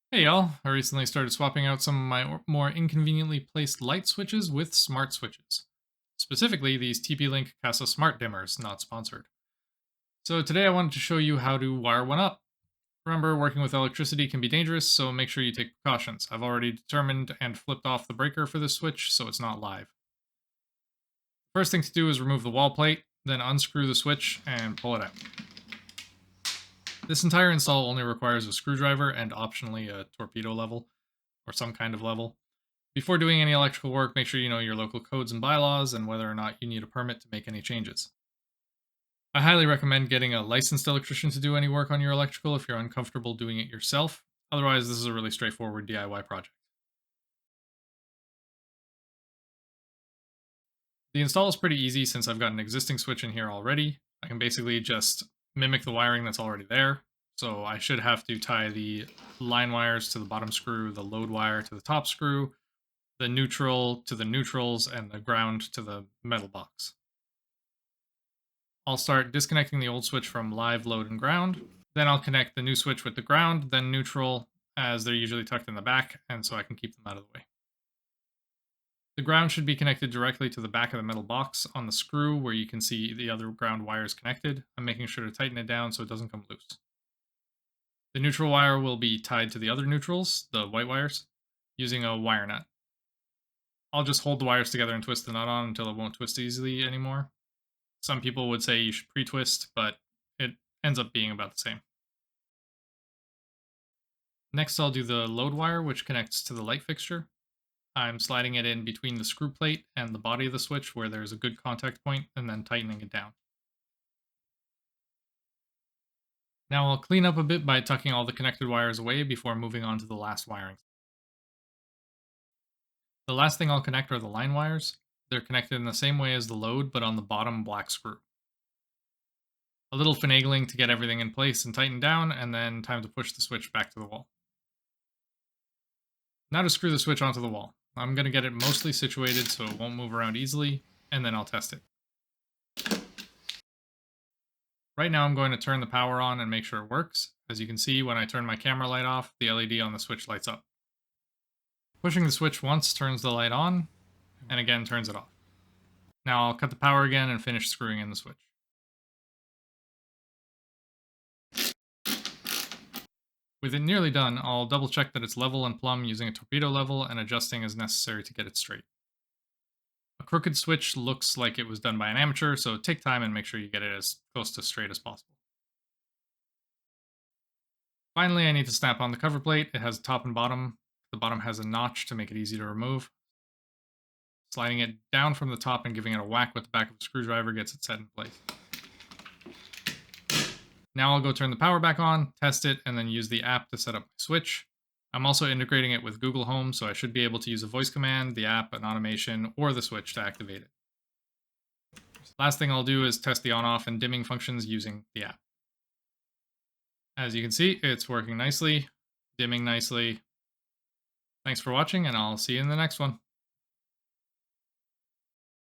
Hey y'all, I recently started swapping out some of my more inconveniently placed light switches with smart switches. Specifically, these TP-Link Kasa smart dimmers, not sponsored. So today I wanted to show you how to wire one up. Remember, working with electricity can be dangerous, so make sure you take precautions. I've already determined and flipped off the breaker for this switch, so it's not live. First thing to do is remove the wall plate, then unscrew the switch and pull it out. This entire install only requires a screwdriver and optionally a torpedo level, or some kind of level. Before doing any electrical work, make sure you know your local codes and bylaws and whether or not you need a permit to make any changes. I highly recommend getting a licensed electrician to do any work on your electrical if you're uncomfortable doing it yourself. Otherwise, this is a really straightforward DIY project. The install is pretty easy since I've got an existing switch in here already. I can basically just mimic the wiring that's already there. So I should have to tie the line wires to the bottom screw, the load wire to the top screw, the neutral to the neutrals, and the ground to the metal box. I'll start disconnecting the old switch from live, load, and ground. Then I'll connect the new switch with the ground, then neutral, as they're usually tucked in the back, and so I can keep them out of the way. The ground should be connected directly to the back of the metal box on the screw where you can see the other ground wires connected. I'm making sure to tighten it down so it doesn't come loose. The neutral wire will be tied to the other neutrals, the white wires, using a wire nut. I'll just hold the wires together and twist the nut on until it won't twist easily anymore. Some people would say you should pre-twist, but it ends up being about the same. Next, I'll do the load wire, which connects to the light fixture. I'm sliding it in between the screw plate and the body of the switch where there's a good contact point, and then tightening it down. Now I'll clean up a bit by tucking all the connected wires away before moving on to the last wiring. The last thing I'll connect are the line wires. They're connected in the same way as the load, but on the bottom black screw. A little finagling to get everything in place and tightened down, and then time to push the switch back to the wall. Now to screw the switch onto the wall. I'm going to get it mostly situated so it won't move around easily, and then I'll test it. Right now I'm going to turn the power on and make sure it works. As you can see, when I turn my camera light off, the LED on the switch lights up. Pushing the switch once turns the light on, and again turns it off. Now I'll cut the power again and finish screwing in the switch. With it nearly done, I'll double check that it's level and plumb using a torpedo level and adjusting as necessary to get it straight. A crooked switch looks like it was done by an amateur, so take time and make sure you get it as close to straight as possible. Finally, I need to snap on the cover plate. It has a top and bottom. The bottom has a notch to make it easy to remove. Sliding it down from the top and giving it a whack with the back of a screwdriver gets it set in place. Now I'll go turn the power back on, test it, and then use the app to set up my switch. I'm also integrating it with Google Home, so I should be able to use a voice command, the app, an automation, or the switch to activate it. Last thing I'll do is test the on-off and dimming functions using the app. As you can see, it's working nicely, dimming nicely. Thanks for watching, and I'll see you in the next one.